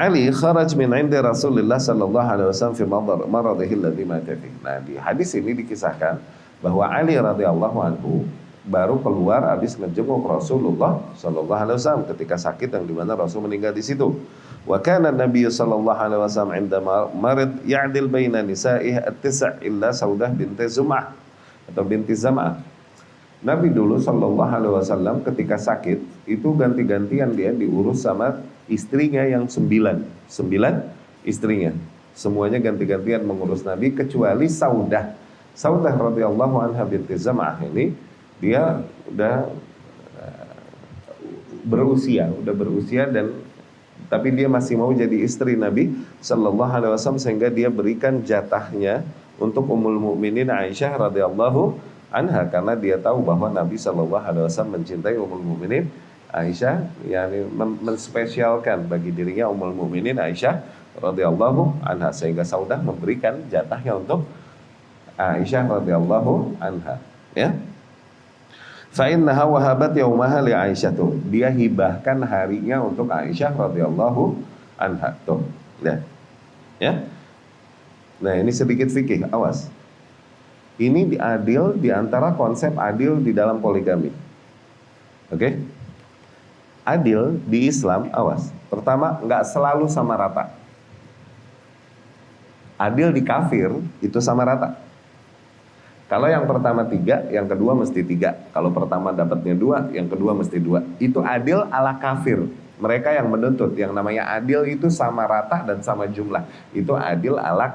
Ali kharaj min 'indi Rasulillah sallallahu alaihi wasallam fi maradhihi alladhi mata fihi. Nah, di hadis ini dikisahkan bahwa Ali radhiyallahu anhu baru keluar habis ngejenguk Rasulullah sallallahu alaihi wasallam ketika sakit yang dimana Rasul meninggal di situ. Wa kana Nabi sallallahu alaihi wasallam 'inda marid ya'dil baina nisa'ihi at-tis' illa Saudah binti Zum'ah atau binti Zam'ah. Nabi dulu sallallahu alaihi wasallam ketika sakit itu ganti-gantian dia diurus sama istrinya yang 9 istrinya. Semuanya ganti-gantian mengurus Nabi kecuali Saudah. Saudah radhiyallahu anha binti Zam'ah ini dia udah berusia dan tapi dia masih mau jadi istri Nabi sallallahu alaihi wasallam sehingga dia berikan jatahnya untuk Ummul Mukminin Aisyah radhiyallahu anha karena dia tahu bahwa Nabi sallallahu alaihi wasallam mencintai Ummul Mukminin Aisyah, yakni menspesialkan bagi dirinya Ummul Mukminin Aisyah radhiyallahu anha sehingga Saudah memberikan jatahnya untuk Aisyah radhiyallahu anha, ya. Fa innaha wahabat yaumaha li Aisyah tuh. Dia hibahkan harinya untuk Aisyah radhiyallahu anha tuh. Lihat. Ya. Nah, ini sedikit fikih, awas. Ini adil di antara konsep adil di dalam poligami. Oke? Adil di Islam, awas. Pertama, enggak selalu sama rata. Adil di kafir itu sama rata. Kalau yang pertama 3, yang kedua mesti 3. Kalau pertama dapatnya 2, yang kedua mesti 2. Itu adil ala kafir. Mereka yang menuntut, yang namanya adil itu sama rata dan sama jumlah. Itu adil ala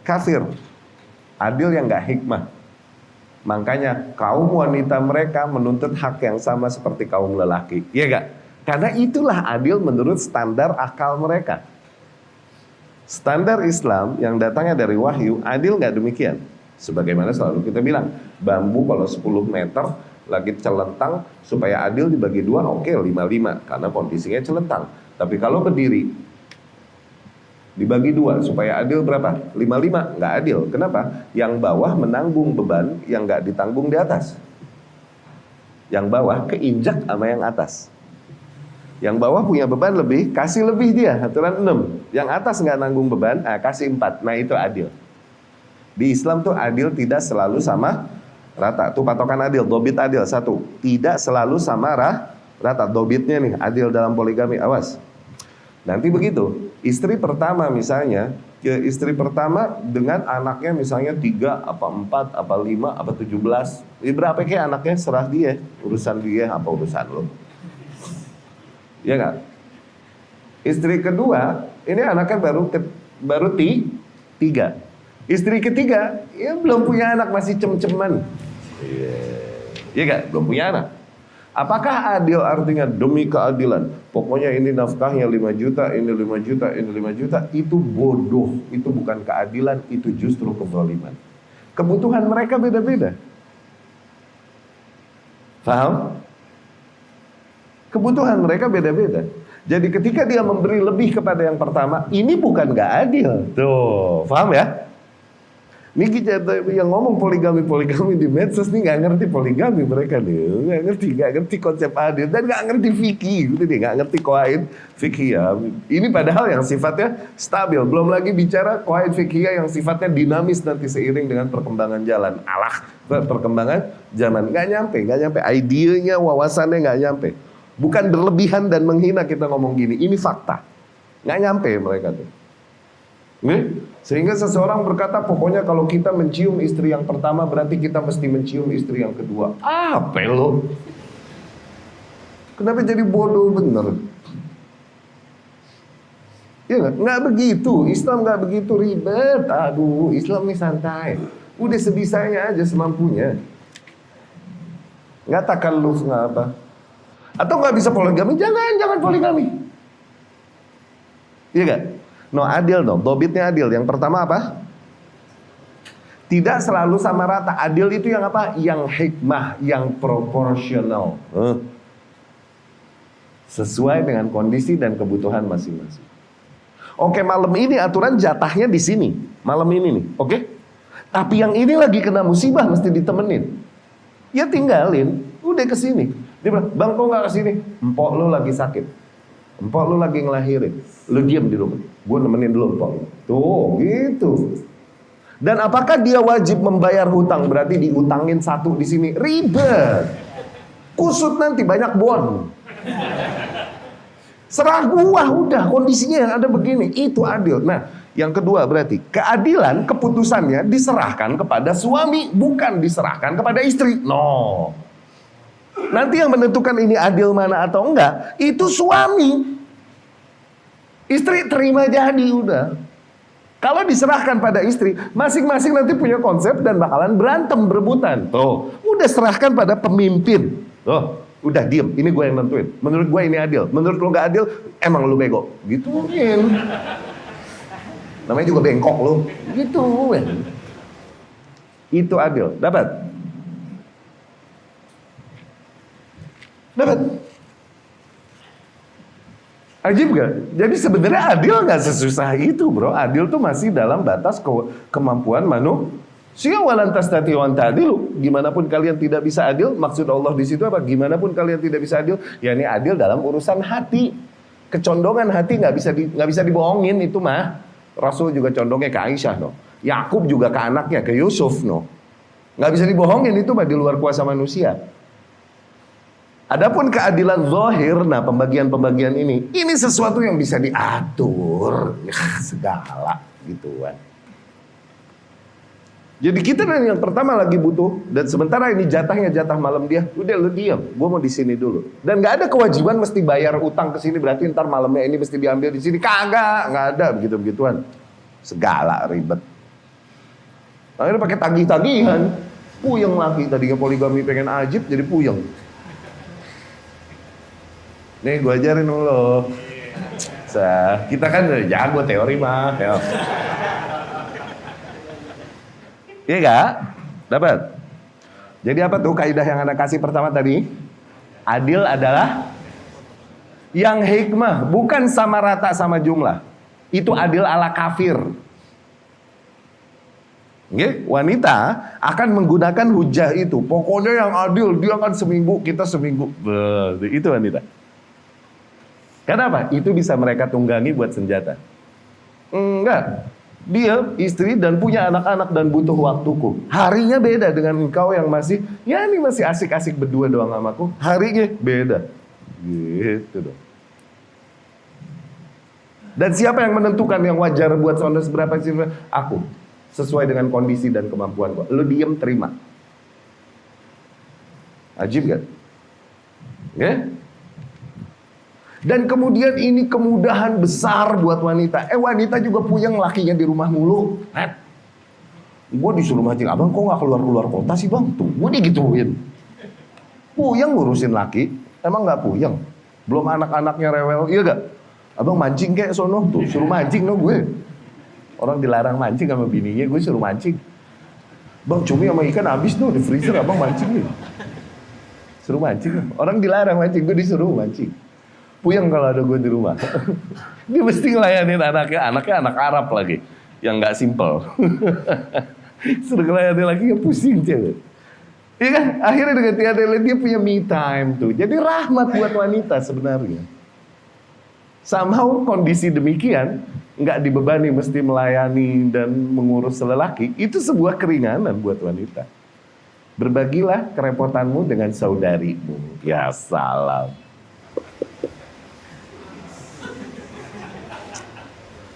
kafir. Adil yang gak hikmah. Makanya kaum wanita mereka menuntut hak yang sama seperti kaum lelaki. Iya gak? Karena itulah adil menurut standar akal mereka. Standar Islam yang datangnya dari wahyu, adil gak demikian. Sebagaimana selalu kita bilang, bambu kalau 10 meter lagi celentang, supaya adil dibagi 2, oke 5-5 karena kondisinya celentang. Tapi kalau berdiri dibagi 2 supaya adil berapa? 5-5, nggak adil. Kenapa? Yang bawah menanggung beban yang nggak ditanggung di atas. Yang bawah keinjak sama yang atas. Yang bawah punya beban lebih, kasih lebih dia, aturan 6. Yang atas nggak nanggung beban, kasih 4. Nah itu adil. Di Islam tuh adil tidak selalu sama rata. Tuh patokan adil, dobit adil. 1, tidak selalu sama rata. Dobitnya nih, adil dalam poligami, awas. Nanti begitu, istri pertama misalnya, istri pertama dengan anaknya misalnya 3, apa 4, apa 5, apa 17. Berapa kayak anaknya, serah dia. Urusan dia, apa urusan lo. Ya gak? Istri kedua, ini anaknya baru 3. Istri ketiga, ya belum punya anak, masih cem-ceman. Iya gak? Belum punya anak. Apakah adil artinya demi keadilan? Pokoknya ini nafkahnya 5 juta, ini 5 juta, ini 5 juta. Itu bodoh, itu bukan keadilan, itu justru kezaliman. Kebutuhan mereka beda-beda. Paham? Kebutuhan mereka beda-beda. Jadi ketika dia memberi lebih kepada yang pertama, ini bukan gak adil. Tuh, paham ya? Ini kita yang ngomong poligami di medsos nih nggak ngerti poligami mereka nih, nggak ngerti konsep adil dan nggak ngerti fikih, gitu nih, nggak ngerti qawaid fikih. Ini padahal yang sifatnya stabil, belum lagi bicara qawaid fikih yang sifatnya dinamis nanti seiring dengan perkembangan jalan, perkembangan zaman nggak nyampe, idenya, wawasannya nggak nyampe. Bukan berlebihan dan menghina kita ngomong gini, ini fakta, nggak nyampe mereka tuh. Sehingga seseorang berkata pokoknya kalau kita mencium istri yang pertama berarti kita mesti mencium istri yang kedua. Apa lo? Kenapa jadi bodoh bener? Ya nggak begitu. Islam nggak begitu ribet. Aduh, Islam ini santai. Udah sebisanya aja semampunya. Nggak takalluf, nggak apa. Atau nggak bisa poligami? Jangan poligami. Iya nggak? No, adil dong, dobitnya adil. Yang pertama apa? Tidak selalu sama rata. Adil itu yang apa? Yang hikmah, yang proporsional. Sesuai dengan kondisi dan kebutuhan masing-masing. Oke, malam ini aturan jatahnya di sini. Malam ini nih, oke? Tapi yang ini lagi kena musibah mesti ditemenin. Ya tinggalin, udah kesini. Dia bilang, bang kok gak kesini? Empok lu lagi sakit. Empok lu lagi ngelahirin. Lu diam di rumah, gue nemenin dulu Pak. Tuh gitu. Dan apakah dia wajib membayar hutang? Berarti diutangin satu di sini, ribet. Kusut nanti banyak bon. Serah gua, udah kondisinya yang ada begini, itu adil. Nah, yang kedua berarti keadilan keputusannya diserahkan kepada suami, bukan diserahkan kepada istri. No. Nanti yang menentukan ini adil mana atau enggak, itu suami. Istri terima jadi udah. Kalau diserahkan pada istri, masing-masing nanti punya konsep dan bakalan berantem, berebutan. Tuh, udah serahkan pada pemimpin. Tuh, udah diem, ini gue yang nentuin. Menurut gue ini adil, menurut lo gak adil, emang lo bego. Gituin. Namanya juga bengkok lo. Gituin. Itu adil, dapat? Dapat? Ajib gak? Jadi sebenarnya adil gak sesusah itu bro. Adil tuh masih dalam batas kemampuan manusia. Walantas tati wantadilu. Gimanapun kalian tidak bisa adil, maksud Allah di situ apa? Gimanapun kalian tidak bisa adil, ya ini adil dalam urusan hati. Kecondongan hati nggak bisa dibohongin itu mah. Rasul juga condongnya ke Aisyah no. Yakub juga ke anaknya, ke Yusuf no. Nggak bisa dibohongin itu mah di luar kuasa manusia. Adapun keadilan zahir, nah pembagian-pembagian ini sesuatu yang bisa diatur, segala gituan. Jadi kita yang pertama lagi butuh, dan sementara ini jatahnya jatah malam dia, udah lu diam, gue mau di sini dulu. Dan nggak ada kewajiban mesti bayar utang ke sini, berarti ntar malamnya ini mesti diambil di sini, kagak, nggak ada begitu-begituan, segala ribet. Akhirnya pakai tagih-tagihan, puyeng lagi tadinya poligami pengen ajib jadi puyeng. Nih gue ajarin lo. Kita kan jago teori mah. Ya. Iya gak? Dapat? Jadi apa tuh kaidah yang Anda kasih pertama tadi? Adil adalah yang hikmah, bukan sama rata sama jumlah. Itu adil ala kafir. Oke? Wanita akan menggunakan hujah itu. Pokoknya yang adil, dia kan seminggu, kita seminggu. Itu wanita. Kenapa? Itu bisa mereka tunggangi buat senjata. Enggak. Dia istri dan punya anak-anak dan butuh waktuku. Harinya beda dengan engkau yang masih, ya ini masih asik-asik berdua doang sama aku. Harinya beda. Gitu dong. Dan siapa yang menentukan yang wajar buat saudara seberapa sih? Aku. Sesuai dengan kondisi dan kemampuanku. Lu diem terima. Ajib gak? Ya? Dan kemudian ini kemudahan besar buat wanita. Wanita juga puyeng lakinya di rumah mulu. Gue disuruh mancing, abang kok gak keluar-keluar kota sih bang? Tuh, gue digituin. Puyeng ngurusin laki, emang gak puyeng? Belum anak-anaknya rewel, iya gak? Abang mancing kayak sono, tuh suruh mancing no gue. Orang dilarang mancing sama bininya, gue suruh mancing. Bang cumi sama ikan habis tuh di freezer, abang mancing nih. Suruh mancing, orang dilarang mancing, gue disuruh mancing. Puyeng kalau ada gue di rumah. Dia mesti ngelayanin anaknya anak Arab lagi. Yang gak simple. Suruh ngelayanin lagi, ya pusing cewek. Iya kan? Akhirnya dengan tiada dia punya me time tuh. Jadi rahmat buat wanita sebenarnya. Somehow kondisi demikian, gak dibebani mesti melayani dan mengurus lelaki. Itu sebuah keringanan buat wanita. Berbagilah kerepotanmu dengan saudarimu. Ya salam.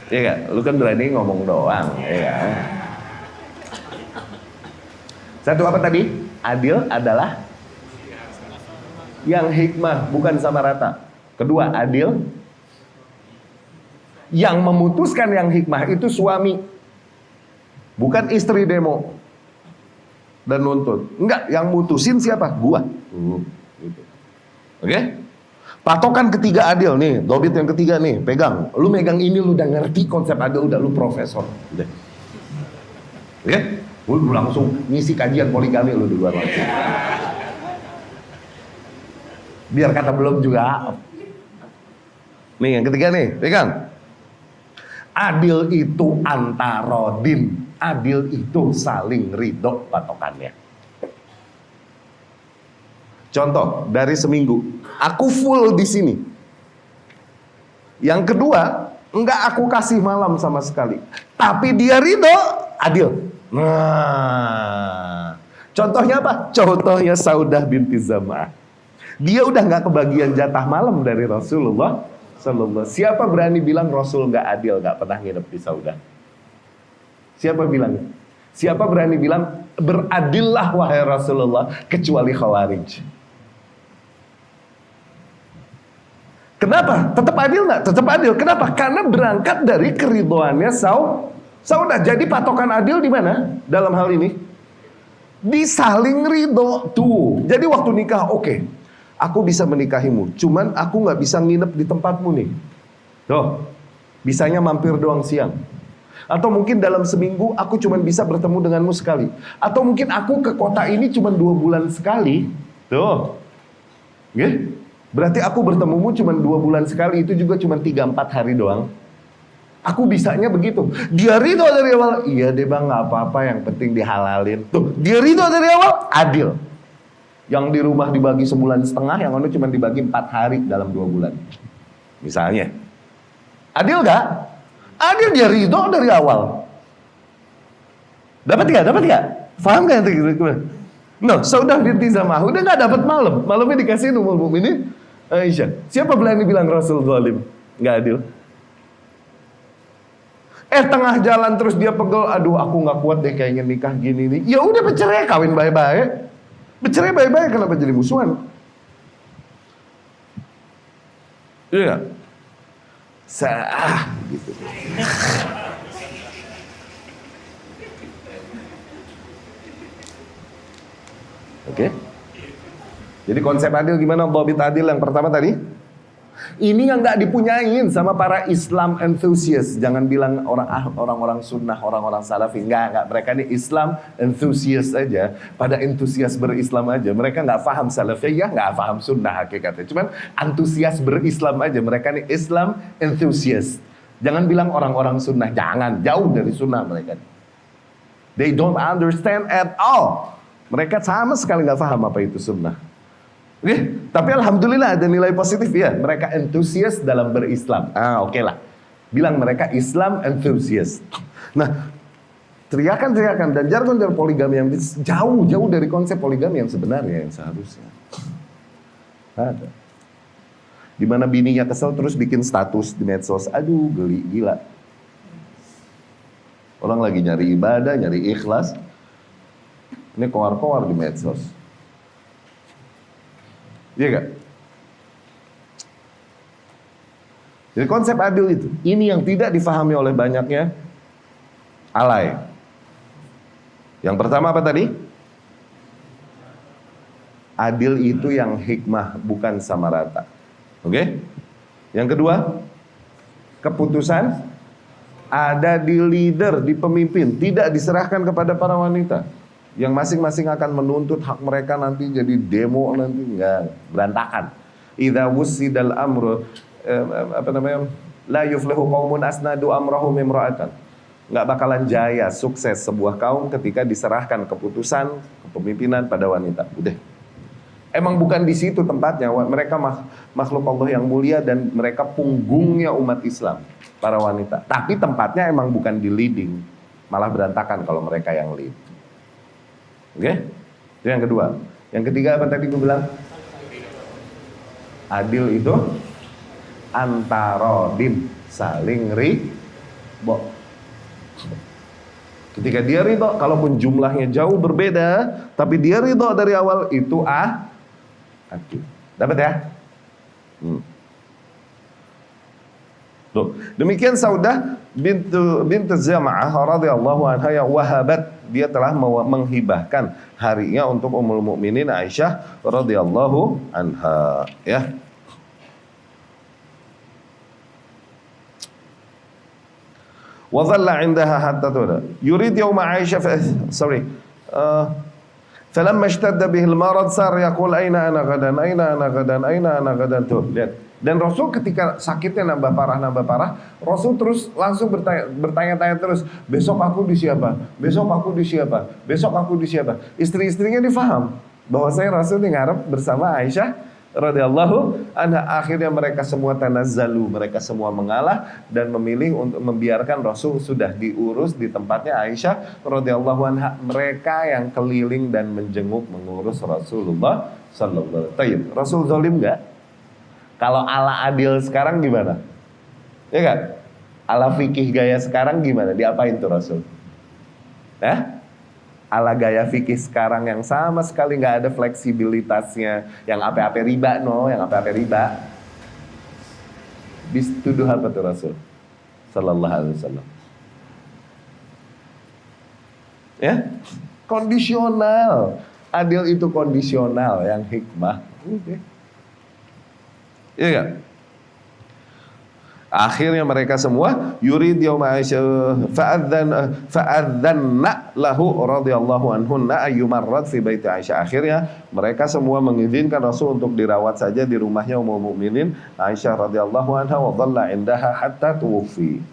Iya gak? Lu kan berani ngomong doang, ya gak? Satu apa tadi? Adil adalah yang hikmah, bukan sama rata. Kedua, adil. Yang memutuskan yang hikmah itu suami. Bukan istri demo. Dan nuntut. Enggak, yang mutusin siapa? Gua. Gitu. Oke? Patokan ketiga adil nih, dobit yang ketiga nih, pegang. Lu megang ini, lu udah ngerti konsep adil, udah lu profesor. Udah. Oke? Lu langsung ngisi kajian poligami lu di luar lagi. Biar kata belum juga. Nih yang ketiga nih, pegang. Adil itu antarodin. Adil itu saling ridho patokannya. Contoh, dari seminggu, aku full di sini. Yang kedua, Enggak aku kasih malam sama sekali. Tapi dia ridho, adil. Nah, contohnya apa? Contohnya Saudah binti Zam'ah. Dia udah nggak kebagian jatah malam dari Rasulullah Sallallahu. Siapa berani bilang Rasul nggak adil, nggak pernah nginep di Saudah? Siapa bilang? Siapa berani bilang beradillah wahai Rasulullah, kecuali Khawarij? Kenapa? Tetap adil nggak? Tetap adil. Kenapa? Karena berangkat dari keridhoannya Saudah. Jadi patokan adil di mana? Dalam hal ini di saling ridho tuh. Jadi waktu nikah, oke, aku bisa menikahimu, cuman aku nggak bisa nginep di tempatmu nih. Tuh, bisanya mampir doang siang. Atau mungkin dalam seminggu aku cuman bisa bertemu denganmu sekali. Atau mungkin aku ke kota ini cuman 2 bulan sekali. Tuh, okay? Berarti aku bertemumu cuma 2 bulan sekali, itu juga cuma 3-4 hari doang. Aku bisanya begitu. Dia ridho dari awal, iya deh bang, nggak apa-apa, yang penting dihalalin. Tuh, dia ridho dari awal, adil. Yang di rumah dibagi 1,5 bulan, yang anu cuma dibagi 4 hari dalam 2 bulan. Misalnya, adil gak? Adil, dia ridho dari awal. Dapat gak? Dapat gak? Paham gak? No, Saudah binti Zam'ah udah gak dapat malam. Malamnya dikasih Ummul Mukminin Aisyah. Siapa berani bilang Rasul zalim? Gak adil. Tengah jalan terus dia pegel, aduh aku gak kuat deh kayaknya nikah gini nih. Ya udah bercerai, kawin baik-baik. Bercerai baik-baik, kenapa jadi musuhan? Iya. Gitu. Oke. Jadi konsep adil gimana? Dhabit adil yang pertama tadi. Ini yang nggak dipunyain sama para Islam enthusiast. Jangan bilang orang-orang sunnah, orang-orang salafi. Nggak. Mereka ini Islam enthusiast aja. Pada entusias berislam aja. Mereka nggak paham salafiyah, nggak paham sunnah hakikatnya. Cuman antusias berislam aja. Mereka ini Islam enthusiast. Jangan bilang orang-orang sunnah. Jangan. Jauh dari sunnah mereka. They don't understand at all. Mereka sama sekali nggak paham apa itu sunnah. Oke, tapi alhamdulillah ada nilai positif ya. Mereka entusias dalam berislam. Oke lah. Bilang mereka Islam enthusiast. Nah, teriakan-teriakan dan jargon-jargon poligami yang jauh-jauh dari konsep poligami yang sebenarnya, yang seharusnya. Ada. Dimana bininya kesel terus bikin status di medsos. Aduh, geli, gila. Orang lagi nyari ibadah, nyari ikhlas. Ini kowar-kowar di medsos. Iya gak? Jadi konsep adil itu, ini yang tidak difahami oleh banyaknya alay. Yang pertama apa tadi? Adil itu yang hikmah, bukan sama rata. Oke? Yang kedua, keputusan ada di leader, di pemimpin, tidak diserahkan kepada para wanita. Yang masing-masing akan menuntut hak mereka nanti jadi demo nanti, enggak, berantakan. Idza wusidal amru la yuflihu qaumun asnadu amrahum imra'atan. Enggak bakalan jaya, sukses sebuah kaum ketika diserahkan keputusan, kepemimpinan pada wanita. Udah. Emang bukan di situ tempatnya. Mereka makhluk Allah yang mulia dan mereka punggungnya umat Islam, para wanita. Tapi tempatnya emang bukan di leading, malah berantakan kalau mereka yang lead. Oke? Itu yang kedua. Yang ketiga apa tadi gue bilang? Adil itu antarodin, saling ridho. Ketika dia ridho, kalaupun jumlahnya jauh berbeda, tapi dia ridho dari awal, itu adil. Dapat ya? Tuh. Demikian Saudah bintu Zam'ah radhiyallahu anha yang wahabat, dia telah menghibahkan harinya untuk Ummul Mukminin Aisyah radhiyallahu anha, ya. Wa dhalla 'indaha hatta tura. Yurid yawma Aisyah falamma ishtadda bihi al-marad sar yaqul aina ana gadan, aina ana gadan, aina ana gadan. Tuh, lihat. Dan Rasul ketika sakitnya nambah parah, Rasul terus langsung bertanya-tanya terus, besok aku di siapa? Besok aku di siapa? Besok aku di siapa? Istri-istrinya difaham bahwa saya Rasul ngarep bersama Aisyah radhiyallahu anha. Akhirnya mereka semua tanazzalu, mereka semua mengalah dan memilih untuk membiarkan Rasul sudah diurus di tempatnya Aisyah radhiyallahu anha. Mereka yang keliling dan menjenguk mengurus Rasulullah sallallahu alaihi wasallam. Rasul zalim enggak? Kalau ala adil sekarang gimana? Ya kan? Ala fikih gaya sekarang gimana? Diapain tuh Rasul? Ala gaya fikih sekarang yang sama sekali nggak ada fleksibilitasnya, yang apa-apa riba, yang apa-apa riba. Dituduh apa tuh Rasul sallallahu alaihi wasallam? Ya, kondisional. Adil itu kondisional, yang hikmah. Iya kan? Akhirnya mereka semua yurid yauma Aisyah fa'adzanna lahu radhiyallahu anhunna ayyumarrat fi baiti Aisyah. Akhirnya mereka semua mengizinkan Rasul untuk dirawat saja di rumahnya Ummul Mukminin Aisyah radhiyallahu anha wa dhalla indaha hatta tuwfi.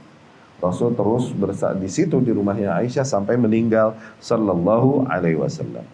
Rasul terus di situ di rumahnya Aisyah sampai meninggal sallallahu alaihi wasallam.